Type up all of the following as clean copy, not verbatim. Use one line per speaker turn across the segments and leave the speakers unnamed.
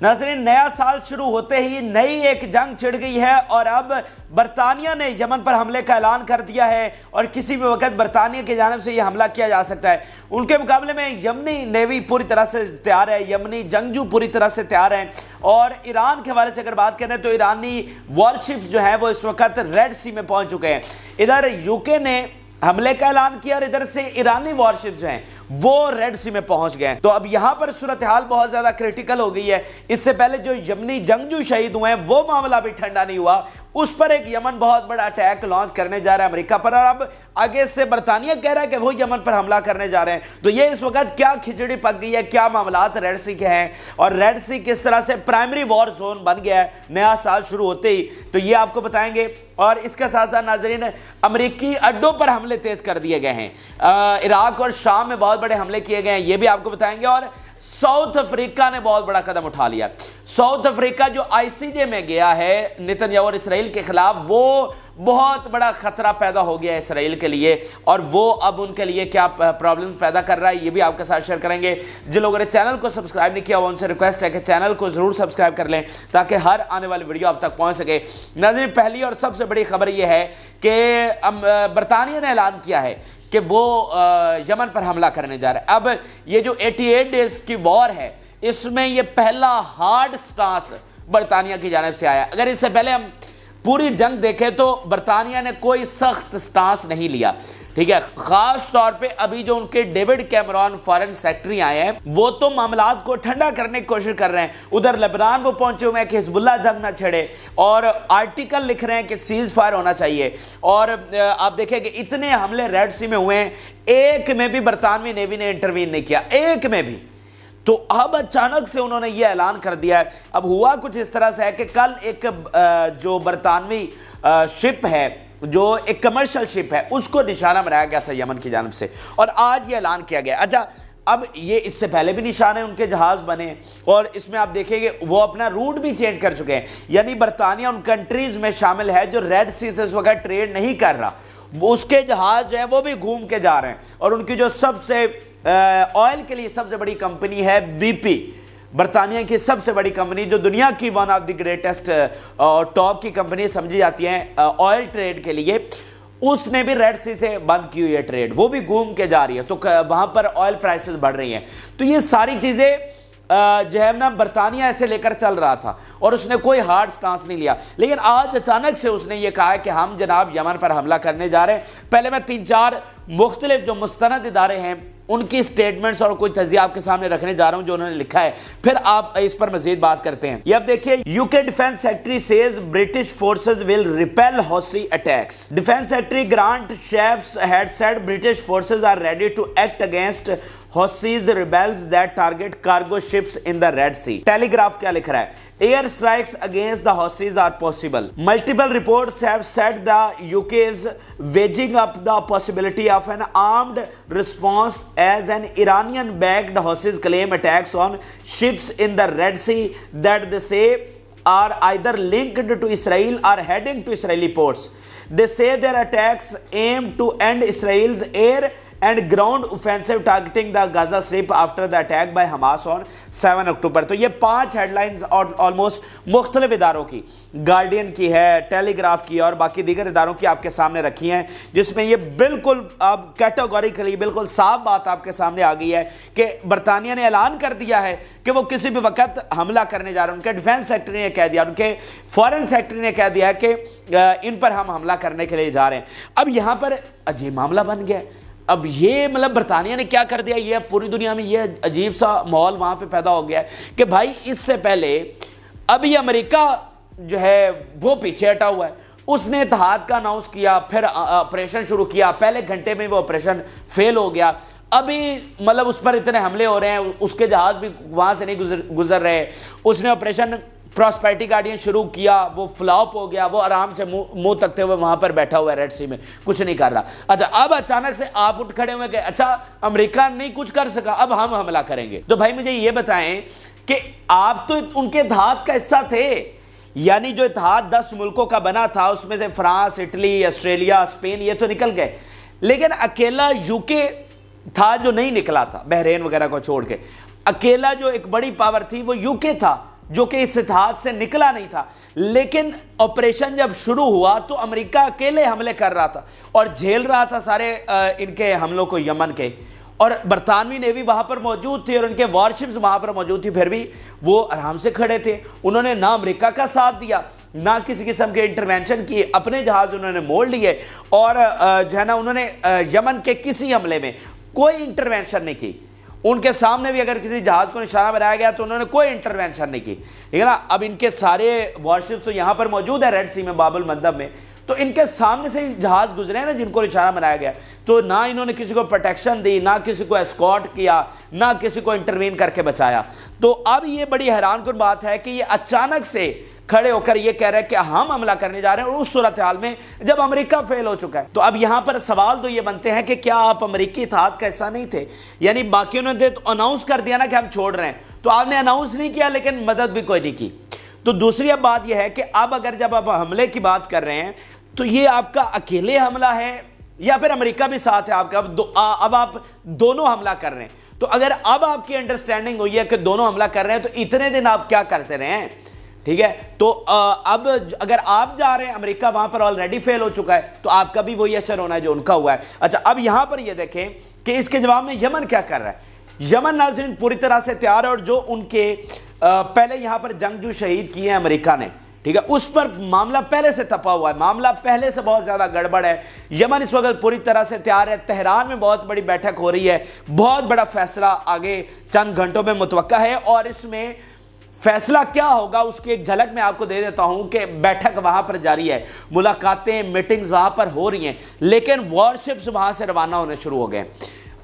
नाज़रीन, नया साल शुरू होते ही नई एक जंग छिड़ गई है और अब बरतानिया ने यमन पर हमले का ऐलान कर दिया है और किसी भी वक्त बरतानिया की जानिब से यह हमला किया जा सकता है। उनके मुकाबले में यमनी नेवी पूरी तरह से तैयार है, यमनी जंगजू पूरी तरह से तैयार हैं। और ईरान के हवाले से अगर बात करें तो ईरानी वॉरशिप्स जो है वो इस वक्त रेड सी में पहुंच चुके हैं। इधर यूके ने हमले का ऐलान किया और इधर से ईरानी वॉरशिप्स हैं वो रेड सी में पहुंच गए। तो अब यहां पर सूरत हाल बहुत ज्यादा क्रिटिकल हो गई है। इससे पहले जो यमनी जंगजू शहीद हुए हैं वो मामला भी ठंडा नहीं हुआ, उस पर एक यमन बहुत बड़ा अटैक लॉन्च करने जा रहा है अमेरिका पर, और अब आगे से बरतानिया कह रहा है कि वो यमन पर हमला करने जा रहे हैं। तो ये इस वक्त क्या खिचड़ी पक गई है, क्या मामलात रेड सी के हैं और रेड सी किस तरह से प्राइमरी वॉर जोन बन गया है नया साल शुरू होते ही, तो ये आपको बताएंगे। और इसके साथ साथ नाजरीन, अमेरिकी अड्डों पर हमले तेज कर दिए गए हैं, इराक और शाम में बहुत बड़े हमले किए गए हैं, ये भी आपको बताएंगे। और साउथ अफ्रीका ने बहुत बड़ा कदम उठा लिया। साउथ अफ्रीका जो आईसीजे में गया है नेतन्याहू और इसराइल के खिलाफ, वो बहुत बड़ा खतरा पैदा हो गया है इसराइल के लिए, और वो अब उनके लिए क्या प्रॉब्लम पैदा कर रहा है ये भी आपके साथ शेयर करेंगे। जिन लोगों ने चैनल को सब्सक्राइब नहीं किया वो उनसे रिक्वेस्ट है कि चैनल को जरूर सब्सक्राइब कर लें ताकि हर आने वाली वीडियो आप तक पहुंच सके। नाज़रीन, पहली और सबसे बड़ी खबर यह है कि बरतानिया ने ऐलान किया है कि वो यमन पर हमला करने जा रहा है। अब ये जो 88 डेज की वॉर है इसमें ये पहला हार्ड स्टांस बरतानिया की जानिब से आया। अगर इससे पहले हम पूरी जंग देखें तो बरतानिया ने कोई सख्त स्टांस नहीं लिया, ठीक है। खास तौर पे अभी जो उनके डेविड कैमरॉन फॉरेन सेक्रेटरी आए हैं वो तो मामलात को ठंडा करने की कोशिश कर रहे हैं। उधर लेबनान वो पहुंचे हुए हैं कि हिजबुल्लाह जंग ना छेड़े, और आर्टिकल लिख रहे हैं कि सीज फायर होना चाहिए। और आप देखें कि इतने हमले रेड सी में हुए हैं, एक में भी बरतानवी नेवी ने इंटरवीन नहीं किया, एक में भी। तो अब अचानक से उन्होंने ये ऐलान कर दिया है। अब हुआ कुछ इस तरह से है कि कल एक जो बरतानवी शिप है, जो एक कमर्शियल शिप है, उसको निशाना बनाया गया था यमन की जानिब से, और आज ये ऐलान किया गया। अच्छा, अब ये इससे पहले भी निशाने उनके जहाज बने और इसमें आप देखेंगे वो अपना रूट भी चेंज कर चुके हैं। यानी बरतानिया उन कंट्रीज में शामिल है जो रेड सी से इस वक्त ट्रेड नहीं कर रहा, वो उसके जहाज हैं वो भी घूम के जा रहे हैं। और उनकी जो सबसे ऑयल के लिए सबसे बड़ी कंपनी है BP, बरतानिया की सबसे बड़ी कंपनी जो दुनिया की वन ऑफ द ग्रेटेस्ट और टॉप की कंपनी समझी जाती है ऑयल ट्रेड के लिए, उसने भी रेड सी से बंद की हुई है ट्रेड, वो भी घूम के जा रही है। तो वहां पर ऑयल प्राइसेस बढ़ रही हैं। तो ये सारी चीजें जो है ना बरतानिया ऐसे लेकर चल रहा था और उसने कोई हार्ड स्टांस नहीं लिया। लेकिन आज अचानक से उसने ये कहा है कि हम जनाब यमन पर हमला करने जा रहे हैं। पहले मैं 3-4 मुख्तलिफ जो मुस्तनद इदारे हैं उनकी स्टेटमेंट्स और कोई तजिया आपके सामने रखने जा रहा हूं जो उन्होंने लिखा है, फिर आप इस पर मजीद बात करते हैं। ये अब देखिए, UK defence secretary says British forces will repel Houthi attacks. Defence secretary Grant Shapps had said British forces are ready to act against Houthis rebels that target cargo ships in the Red Sea. Telegraph क्या लिख रहा है? Air strikes against the Houthis are possible. Multiple reports have said the UK is weighing up the possibility of an armed response as an Iranian-backed Houthis claim attacks on ships in the Red Sea that they say are either linked to Israel or heading to Israeli ports. They say their attacks aim to end Israel's air and ground offensive targeting the Gaza Strip after the attack by Hamas on 7 अक्टूबर। तो ये 5 headlines और almost मुख्तलिफ इदारों की, guardian की है, telegraph की और बाकी दीगर इदारों की आपके सामने रखी हैं, जिसमें ये बिल्कुल अब कैटेगोरिकली बिल्कुल साफ बात आपके सामने आ गई है कि बरतानिया ने ऐलान कर दिया है कि वो किसी भी वक्त हमला करने जा रहे हैं। उनके डिफेंस सेक्रेटरी ने कह दिया, उनके फॉरेन सेक्रेटरी ने कह दिया है कि इन पर हम हमला करने के लिए जा रहे हैं। अब यहाँ पर अजीब मामला बन गया। अब ये मतलब बरतानिया ने क्या कर दिया, ये पूरी दुनिया में ये अजीब सा माहौल वहाँ पे पैदा हो गया है कि भाई इससे पहले अभी अमेरिका जो है वो पीछे हटा हुआ है। उसने इत्तेहाद का अनाउंस किया, फिर ऑपरेशन शुरू किया, पहले घंटे में वो ऑपरेशन फेल हो गया। अभी मतलब उस पर इतने हमले हो रहे हैं, उसके जहाज भी वहाँ से नहीं गुजर रहे। उसने ऑपरेशन प्रॉस्पेरिटी गार्डियन शुरू किया, वो फ्लॉप हो गया, वो आराम से मुंह तकते हुए वहां पर बैठा हुआ है रेड सी में, कुछ नहीं कर रहा। अच्छा, अब अचानक से आप उठ खड़े हुए कि अच्छा अमेरिका नहीं कुछ कर सका, अब हम हमला करेंगे। तो भाई मुझे ये बताएं कि आप तो उनके इत्तेहाद का हिस्सा थे, यानी जो इत्तेहाद 10 मुल्कों का बना था उसमें से फ्रांस, इटली, ऑस्ट्रेलिया, स्पेन ये तो निकल गए, लेकिन अकेला यूके था जो नहीं निकला था, बहरीन वगैरह को छोड़ के। अकेला जो एक बड़ी पावर थी वो यूके था जो कि इस इत्तेहाद से निकला नहीं था, लेकिन ऑपरेशन जब शुरू हुआ तो अमेरिका अकेले हमले कर रहा था और झेल रहा था सारे इनके हमलों को यमन के, और बरतानवी नेवी वहां पर मौजूद थी और उनके वॉरशिप्स वहां पर मौजूद थी, फिर भी वो आराम से खड़े थे। उन्होंने ना अमेरिका का साथ दिया, ना किसी किस्म के इंटरवेंशन किए, अपने जहाज उन्होंने मोड़ लिए और जो है ना उन्होंने यमन के किसी हमले में कोई इंटरवेंशन नहीं की। उनके सामने भी अगर किसी जहाज को निशाना बनाया गया तो उन्होंने कोई इंटरवेंशन नहीं की, ठीक है ना। अब इनके सारे वॉरशिप्स तो यहाँ पर मौजूद है रेड सी में, बाबुल मंदब में, तो इनके सामने से जहाज गुजरे हैं ना जिनको निशाना बनाया गया, तो ना इन्होंने किसी को प्रोटेक्शन दी, ना किसी को एस्कॉर्ट किया, ना किसी को इंटरवीन करके बचाया। तो अब ये बड़ी हैरानकुन बात है कि ये अचानक से खड़े होकर ये कह रहे हैं कि हम हमला करने जा रहे हैं, और उस सूरत हाल में जब अमेरिका फेल हो चुका है। तो अब यहां पर सवाल तो ये बनते हैं कि क्या आप अमेरिकी इत्तेहाद का हिस्सा नहीं थे? यानी बाकियों ने तो अनाउंस कर दिया ना कि हम छोड़ रहे हैं, तो आपने अनाउंस नहीं किया लेकिन मदद भी कोई नहीं की। तो दूसरी अब बात यह है कि अब अगर जब आप हमले की बात कर रहे हैं तो ये आपका अकेले हमला है या फिर अमेरिका भी साथ है आपका? अब आप दोनों हमला कर रहे हैं। तो अगर अब आपकी अंडरस्टैंडिंग हुई है कि दोनों हमला कर रहे हैं तो इतने दिन आप क्या करते रहे हैं? ठीक है, तो अब अगर आप जा रहे हैं, अमेरिका वहां पर ऑलरेडी फेल हो चुका है, तो आपका भी वही असर होना है जो उनका हुआ है। अच्छा, अब यहां पर ये देखें कि इसके जवाब में यमन क्या कर रहा है। यमन नाज़रीन पूरी तरह से तैयार है, और जो उनके पहले यहां पर जंगजू शहीद किए हैं अमेरिका ने, ठीक है, उस पर मामला पहले से तपा हुआ है, मामला पहले से बहुत ज्यादा गड़बड़ है। यमन इस वक्त पूरी तरह से तैयार है। तेहरान में बहुत बड़ी बैठक हो रही है, बहुत बड़ा फैसला आगे चंद घंटों में मुतवक्का है, और इसमें फैसला क्या होगा उसकी एक झलक मैं आपको दे देता हूं कि बैठक वहां पर जारी है, मुलाकातें, मीटिंग्स वहां पर हो रही हैं, लेकिन वॉरशिप्स वहां से रवाना होने शुरू हो गए।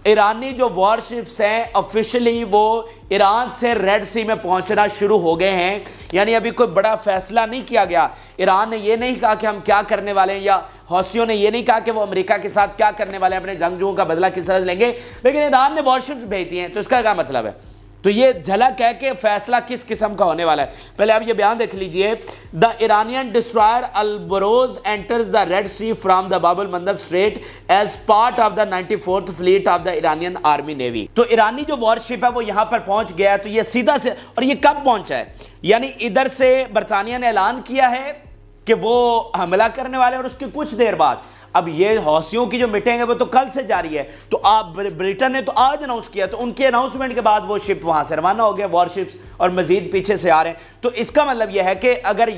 ईरानी जो वॉरशिप्स हैं ऑफिशियली वो ईरान से रेड सी में पहुंचना शुरू हो गए हैं। यानी अभी कोई बड़ा फैसला नहीं किया गया। ईरान ने ये नहीं कहा कि हम क्या करने वाले हैं, या हौसियों ने ये नहीं कहा कि वो अमेरिका के साथ क्या करने वाले हैं, अपने जंगजुओं का बदला किस तरह से लेंगे, लेकिन ईरान ने वॉरशिप्स भेज दिए हैं। तो इसका क्या मतलब है? तो ये झलक है कि फैसला किस किस्म का होने वाला है। पहले आप ये बयान देख लीजिए। The Iranian destroyer Alborz enters the Red Sea from the Bab al Mandeb strait as part of the 94th fleet of the Iranian army navy. तो ईरानी जो वॉरशिप है वो यहां पर पहुंच गया है। तो ये सीधा से, और ये कब पहुंचा है? यानी इधर से बरतानिया ने ऐलान किया है कि वो हमला करने वाले, और उसके कुछ देर बाद अब ये हौसियों की जो मीटिंग है वो तो कल से जारी है, तो आप ब्रिटेन ने तो आज अनाउंस किया, तो उनके अनाउंसमेंट के बाद वो शिप वहां से रवाना हो गया, वॉरशिप्स, और मजीद पीछे से आ रहे हैं। तो इसका मतलब यह है कि अगर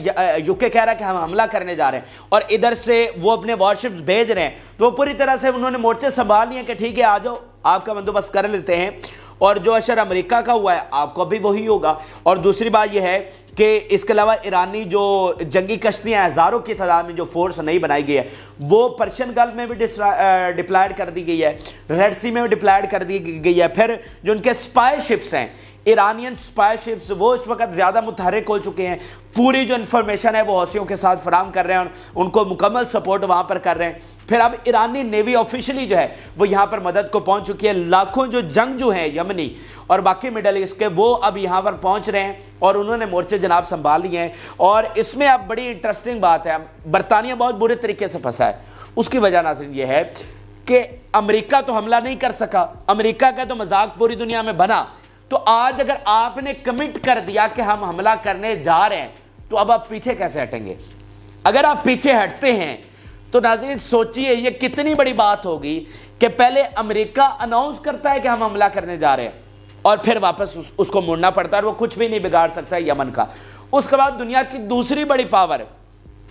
यूके कह रहा है कि हम हमला करने जा रहे हैं और इधर से वो अपने वॉरशिप्स भेज रहे हैं, तो वो पूरी तरह से उन्होंने मोर्चे संभाल लिए कि ठीक है आ जाओ, आपका बंदोबस्त कर लेते हैं, और जो असर अमेरिका का हुआ है आपको भी वही होगा। और दूसरी बात यह है कि इसके अलावा ईरानी जो जंगी कश्तियां हज़ारों की तादाद में जो फोर्स नहीं बनाई गई है वो पर्शियन गल्फ में भी डिप्लॉयड कर दी गई है, रेड सी में भी डिप्लॉयड कर दी गई है। फिर जो उनके स्पाई शिप्स हैं, ईरानियन स्पाई शिप्स, वो इस वक्त ज़्यादा मुतहरिक हो चुके हैं। पूरी जो इन्फॉर्मेशन है वो हौसियों के साथ फराम कर रहे हैं, उनको मुकम्मल सपोर्ट वहाँ पर कर रहे हैं। फिर अब ईरानी नेवी ऑफिशियली जो है वो यहाँ पर मदद को पहुँच चुकी है। लाखों जो जंगजू हैं यमनी और बाकी मिडल ईस्ट के, वो अब यहाँ पर पहुँच रहे हैं और उन्होंने मोर्चे जनाब संभाल लिए हैं। और इसमें अब बड़ी इंटरेस्टिंग बात है, बरतानिया बहुत बुरे तरीके से फंसा है। उसकी वजह नाज़रीन ये है कि अमेरिका तो हमला नहीं कर सका, अमेरिका का तो मजाक पूरी दुनिया में बना। तो आज अगर आपने कमिट कर दिया कि हम हमला करने जा रहे हैं, तो अब आप पीछे कैसे हटेंगे? अगर आप पीछे हटते हैं तो नाज़रीन सोचिए ये कितनी बड़ी बात होगी कि पहले अमेरिका अनाउंस करता है कि हम हमला करने जा रहे हैं और फिर वापस उसको मुड़ना पड़ता है, और वो कुछ भी नहीं बिगाड़ सकता है यमन का। उसके बाद दुनिया की दूसरी बड़ी पावर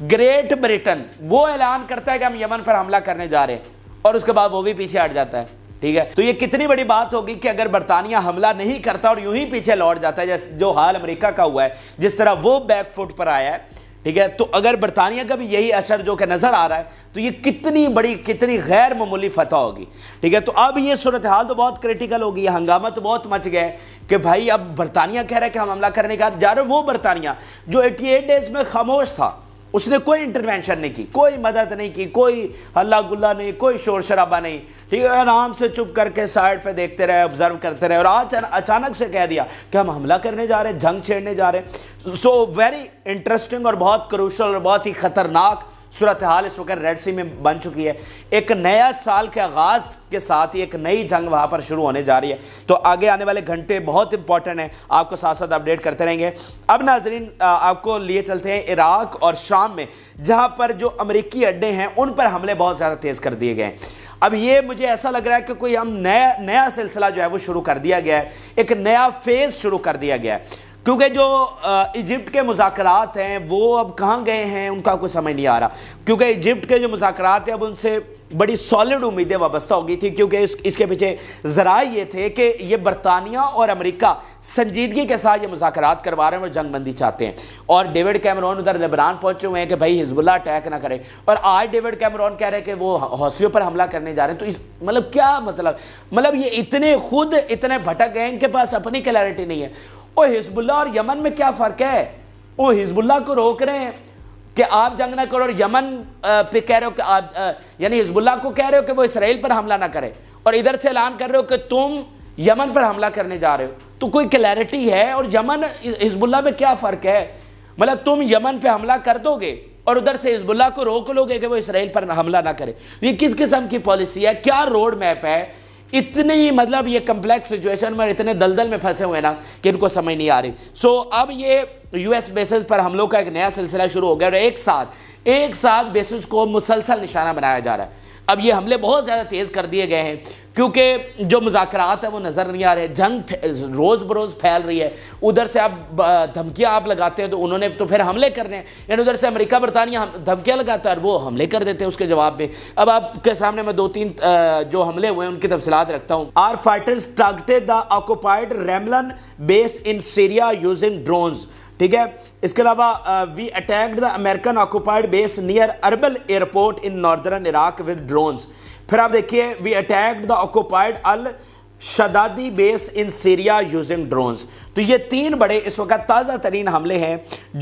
ग्रेट ब्रिटेन, वो ऐलान करता है कि हम यमन पर हमला करने जा रहे हैं, और उसके बाद वो भी पीछे हट जाता है। ठीक है, तो ये कितनी बड़ी बात होगी कि अगर बरतानिया हमला नहीं करता और यूं ही पीछे लौट जाता है, जैसे जो हाल अमेरिका का हुआ है, जिस तरह वो बैक फुट पर आया है। ठीक है, तो अगर बरतानिया का भी यही असर जो कि नजर आ रहा है, तो ये कितनी बड़ी, कितनी गैर मामूली फतह होगी। ठीक है, तो अब ये सूरत हाल तो बहुत क्रिटिकल होगी, हंगामा तो बहुत मच गया है कि भाई अब बरतानिया कह रहा है कि हम हमला करने का जा रहे हैं। वो बरतानिया जो 88 डेज में खामोश था, उसने कोई इंटरवेंशन नहीं की, कोई मदद नहीं की, कोई हल्ला गुल्ला नहीं, कोई शोर शराबा नहीं। ठीक है, आराम से चुप करके साइड पे देखते रहे, ऑब्जर्व करते रहे, और आज अचानक से कह दिया कि हम हमला करने जा रहे हैं, जंग छेड़ने जा रहे हैं। सो वेरी इंटरेस्टिंग और बहुत क्रूशल और बहुत ही खतरनाक صورتحال اس وقت ریڈ سی میں بن چکی ہے. ایک نیا سال کے آغاز کے ساتھ ہی ایک نئی جنگ وہاں پر شروع ہونے جا رہی ہے. تو آگے آنے والے گھنٹے بہت امپورٹنٹ ہیں, آپ کو ساتھ ساتھ اپڈیٹ کرتے رہیں گے. اب ناظرین آپ کو لیے چلتے ہیں عراق اور شام میں, جہاں پر جو امریکی اڈے ہیں ان پر حملے بہت زیادہ تیز کر دیے گئے ہیں. اب یہ مجھے ایسا لگ رہا ہے کہ کوئی ہم نیا سلسلہ جو ہے وہ شروع کر دیا گیا ہے, ایک نیا فیز شروع کر دیا گیا ہے. کیونکہ جو ایجپٹ کے مذاکرات ہیں وہ اب کہاں گئے ہیں ان کا کوئی سمجھ نہیں آ رہا, کیونکہ ایجپٹ کے جو مذاکرات ہیں اب ان سے بڑی سالڈ امیدیں وابستہ ہو گئی تھی, کیونکہ اس کے پیچھے ذرائع یہ تھے کہ یہ برطانیہ اور امریکہ سنجیدگی کے ساتھ یہ مذاکرات کروا رہے ہیں اور جنگ بندی چاہتے ہیں. اور ڈیوڈ کیمرون ادھر لبنان پہنچے ہوئے ہیں کہ بھائی حزب اللہ اٹیک نہ کرے, اور آج ڈیوڈ کیمرون کہہ رہے ہیں کہ وہ حوثیوں پر حملہ کرنے جا رہے ہیں. تو مطلب کیا مطلب یہ اتنے بھٹک گئے, ان کے پاس اپنی کلیئرٹی نہیں ہے. وہ حزب اللہ اور یمن میں کیا فرق ہے؟ وہ حزب اللہ کو روک رہے ہیں کہ آپ جنگ نہ کرو, اور یمن پہ کہہ رہے ہو کہ آپ یعنی حزب اللہ کو کہہ رہے ہو کہ وہ اسرائیل پر حملہ نہ کرے, اور ادھر سے اعلان کر رہے ہو کہ تم یمن پر حملہ کرنے جا رہے ہو. تو کوئی کلیئرٹی ہے؟ اور یمن حزب اللہ میں کیا فرق ہے؟ مطلب تم یمن پہ حملہ کر دو گے اور ادھر سے حزب اللہ کو روک لو گے کہ وہ اسرائیل پر حملہ نہ کرے. یہ کس قسم کی پالیسی ہے؟ کیا روڈ میپ ہے؟ اتنی مطلب یہ کمپلیکس سچویشن میں اتنے دلدل میں پھنسے ہوئے نا کہ ان کو سمجھ نہیں آ رہی. سو اب یہ یو ایس بیسز پر حملوں کا ایک نیا سلسلہ شروع ہو گیا, اور ایک ساتھ بیسز کو مسلسل نشانہ بنایا جا رہا ہے. اب یہ حملے بہت زیادہ تیز کر دیے گئے ہیں کیونکہ جو مذاکرات ہیں وہ نظر نہیں آ رہے, جنگ روز بروز پھیل رہی ہے. ادھر سے اب دھمکیاں آپ لگاتے ہیں تو انہوں نے تو پھر حملے کرنے ہیں, یعنی ادھر سے امریکہ برطانیہ دھمکیاں لگاتا ہے اور وہ حملے کر دیتے ہیں اس کے جواب میں. اب آپ کے سامنے میں 2-3 جو حملے ہوئے ہیں ان کی تفصیلات رکھتا ہوں. Our fighters targeted the occupied Ramlan base in Syria using drones. ٹھیک ہے, اس کے علاوہ we attacked the American occupied base near Erbil airport in northern Iraq with drones. پھر آپ دیکھیے we attacked the occupied al-Shadadi base in Syria using drones. تو یہ 3 بڑے اس وقت تازہ ترین حملے ہیں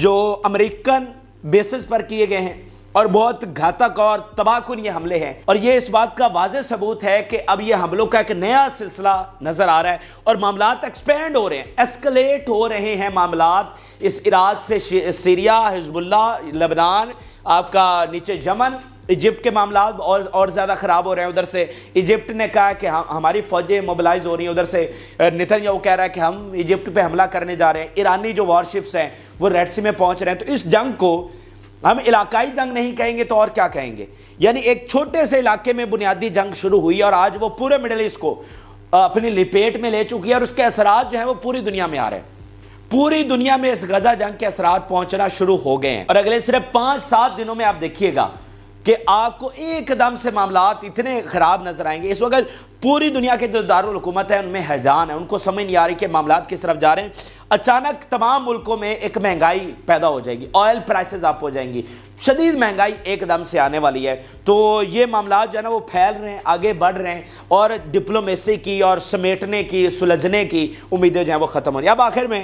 جو امریکن بیسز پر کیے گئے ہیں, اور بہت گھاتک اور تباہ کن یہ حملے ہیں. اور یہ اس بات کا واضح ثبوت ہے کہ اب یہ حملوں کا ایک نیا سلسلہ نظر آ رہا ہے, اور معاملات ایکسپینڈ ہو رہے ہیں, ایسکلیٹ ہو رہے ہیں معاملات. اس عراق سے سیریا, حزب اللہ, لبنان, آپ کا نیچے یمن, ایجپٹ کے معاملات اور زیادہ خراب ہو رہے ہیں. ادھر سے ایجپٹ نے کہا کہ ہماری فوجیں موبلائز ہو رہی ہیں, ادھر سے نیتن یاہو کہہ رہا ہے کہ ہم ایجپٹ پہ حملہ کرنے جا رہے ہیں. ایرانی جو وارشپس ہیں وہ ریڈ سی میں پہنچ رہے ہیں. تو اس جنگ کو ہم علاقائی جنگ نہیں کہیں گے تو اور کیا کہیں گے؟ یعنی ایک چھوٹے سے علاقے میں بنیادی جنگ شروع ہوئی اور آج وہ پورے مڈل ایسٹ کو اپنی لپیٹ میں لے چکی ہے, اور اس کے اثرات جو ہیں وہ پوری دنیا میں آ رہے ہیں. پوری دنیا میں اس غزہ جنگ کے اثرات پہنچنا شروع ہو گئے ہیں, اور اگلے صرف 5-7 دنوں میں آپ دیکھیے گا کہ آپ کو ایک دم سے معاملات اتنے خراب نظر آئیں گے. اس وقت پوری دنیا کے جو دارالحکومت ہیں ان میں ہیجان ہے, ان کو سمجھ نہیں آ رہی کہ معاملات کس طرف جا رہے ہیں. اچانک تمام ملکوں میں ایک مہنگائی پیدا ہو جائے گی, آئل پرائسز اپ ہو جائیں گی, شدید مہنگائی ایک دم سے آنے والی ہے. تو یہ معاملات جو ہے نا وہ پھیل رہے ہیں, آگے بڑھ رہے ہیں, اور ڈپلومیسی کی اور سمیٹنے کی, سلجھنے کی امیدیں جو ہیں وہ ختم ہو رہی ہیں. اب آخر میں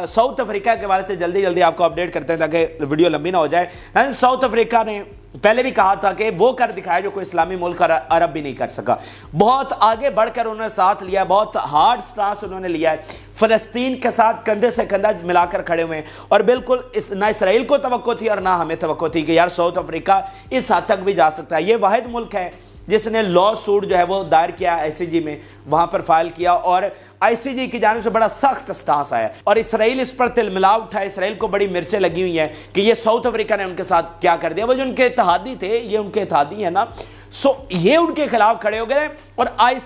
ساؤتھ افریقہ کے حوالے سے جلدی آپ کو اپڈیٹ کرتے ہیں تاکہ ویڈیو لمبی نہ ہو جائے. ساؤتھ افریقہ نے پہلے بھی کہا تھا کہ وہ کر دکھایا جو کوئی اسلامی ملک عرب بھی نہیں کر سکا. بہت آگے بڑھ کر انہوں نے ساتھ لیا, بہت ہارڈ سٹانس انہوں نے لیا ہے, فلسطین کے ساتھ کندھے سے کندھا ملا کر کھڑے ہوئے ہیں. اور بالکل نہ اسرائیل کو توقع تھی اور نہ ہمیں توقع تھی کہ یار ساؤتھ افریقہ اس حد تک بھی جا سکتا ہے. یہ واحد ملک ہے جس نے لا سوٹ جو ہے وہ دائر کیا آئی سی جی میں, وہاں پر فائل کیا, اور آئی سی جی کی جانب سے بڑا سخت سٹانس آیا, اور اسرائیل اس پر تل ملا اٹھا. اسرائیل کو بڑی مرچیں لگی ہوئی ہیں کہ یہ ساؤتھ افریقہ نے ان کے ساتھ کیا کر دیا. وہ جو ان کے اتحادی تھے, یہ ان کے اتحادی ہیں نا, سو یہ ان کے خلاف کھڑے ہو گئے, اور آئی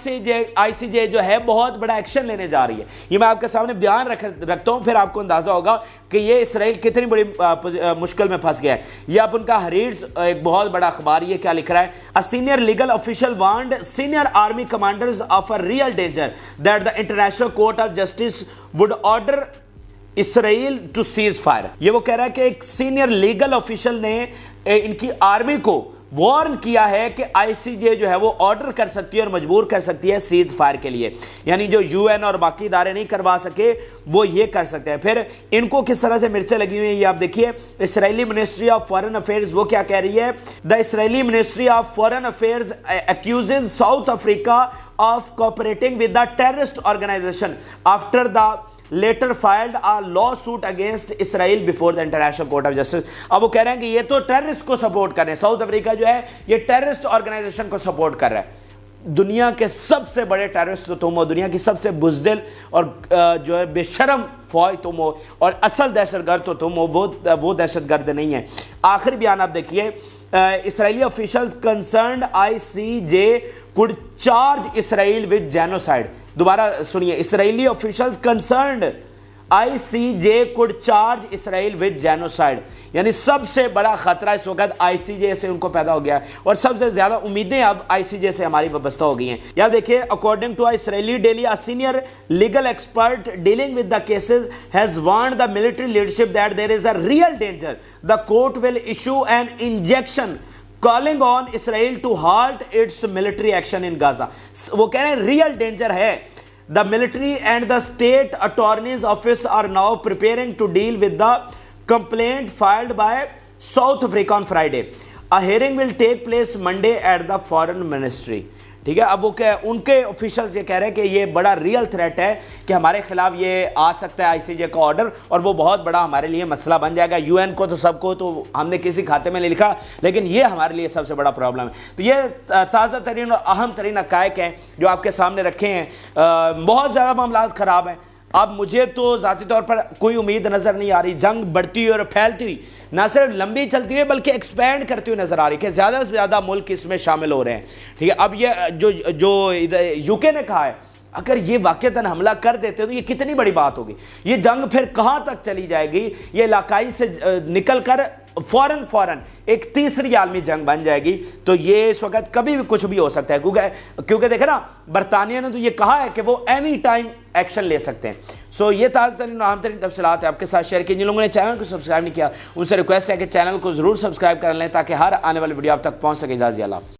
سی جے جو ہے بہت بڑا ایکشن لینے جا رہی ہے. یہ میں آپ کے سامنے بیان رکھتا ہوں, پھر آپ کو اندازہ ہوگا کہ یہ اسرائیل کتنی بڑی مشکل میں پھنس گیا ہے. یہ آپ ان کا حریرز ایک بہت بڑا اخبار, یہ کیا لکھ رہا ہے, A senior legal official warned senior army commanders of a real danger that the International Court of Justice would order Israel to cease fire. یہ وہ کہہ رہا ہے کہ ایک سینئر لیگل آفیشل نے ان کی آرمی کو وارن کیا ہے کہ آئی سی جے جو ہے وہ آرڈر کر سکتی ہے اور مجبور کر سکتی ہے سیز فائر کے لیے. یعنی جو یو این اور باقی ادارے نہیں کروا سکے وہ یہ کر سکتے ہیں. پھر ان کو کس طرح سے مرچیں لگی ہوئی ہیں یہ آپ دیکھیے. Israeli ministry of foreign affairs وہ کیا کہہ رہی ہے, the Israeli ministry of foreign affairs accuses South Africa of cooperating with the terrorist organization after the later filed a lawsuit against Israel before the International Court of Justice. اب وہ کہہ رہے ہیں کہ یہ تو ٹیررسٹ کو سپورٹ کر رہے ہیں، ساؤتھ افریقہ جو ہے یہ ٹیررسٹ آرگنائزیشن کو سپورٹ کر رہا ہے. دنیا کے سب سے بڑے ٹیررسٹ تو تم ہو، دنیا کی سب سے بزدل اور جو ہے بے شرم فوج تم ہو، اور اصل دہشت گرد تو تم ہو، وہ دہشت گرد نہیں ہے. آخری بیان آپ دیکھیے، اسرائیلی officials concerned ICJ could charge Israel with genocide. دوبارہ سنیے، اسرائیلی officials concerned ICJ could charge Israel with genocide. یعنی سب سے بڑا خطرہ اس وقت ICJ سے ان کو پیدا ہو گیا، اور سب سے زیادہ امیدیں اب ICJ سے ہماری وابستہ ہو گئی ہیں. یہاں دیکھیں، according to Israeli Daily, a senior legal expert dealing with the cases has warned the military leadership that there is a real danger the court will issue an injunction calling on Israel to halt its military action in Gaza. وہ کہہ رہے ہیں real danger ہے. The military and the state attorney's office are now preparing to deal with the complaint filed by South Africa on Friday. A hearing will take place Monday at the Foreign Ministry. ٹھیک ہے، اب وہ کہ ان کے officials یہ کہہ رہے ہیں کہ یہ بڑا ریئل تھریٹ ہے کہ ہمارے خلاف یہ آ سکتا ہے ICJ کا آرڈر، اور وہ بہت بڑا ہمارے لیے مسئلہ بن جائے گا. UN کو تو سب کو تو ہم نے کسی کھاتے میں نہیں لکھا، لیکن یہ ہمارے لیے سب سے بڑا پرابلم ہے. تو یہ تازہ ترین اور اہم ترین حقائق ہیں جو آپ کے سامنے رکھے ہیں. بہت زیادہ معاملات خراب ہیں. اب مجھے تو ذاتی طور پر کوئی امید نظر نہیں آ رہی. جنگ بڑھتی ہوئی اور پھیلتی ہوئی، نہ صرف لمبی چلتی ہوئی بلکہ ایکسپینڈ کرتی ہوئی نظر آ رہی کہ زیادہ سے زیادہ ملک اس میں شامل ہو رہے ہیں. ٹھیک ہے، اب یہ جو UK نے کہا ہے، اگر یہ واقعتاً حملہ کر دیتے تو یہ کتنی بڑی بات ہوگی. یہ جنگ پھر کہاں تک چلی جائے گی؟ یہ علاقائی سے نکل کر فوراً ایک تیسری عالمی جنگ بن جائے گی. تو یہ اس وقت کبھی بھی کچھ بھی ہو سکتا ہے، کیونکہ دیکھیں نا، برطانیہ نے تو یہ کہا ہے کہ وہ اینی ٹائم ایکشن لے سکتے ہیں. سو یہ تازہ ترین اور اہم ترین تفصیلات ہیں آپ کے ساتھ شیئر کی. جن لوگوں نے چینل کو سبسکرائب نہیں کیا ان سے ریکویسٹ ہے کہ چینل کو ضرور سبسکرائب کر لیں تاکہ ہر آنے والی ویڈیو آپ تک پہنچ سکے. اجازت اللہ حافظ.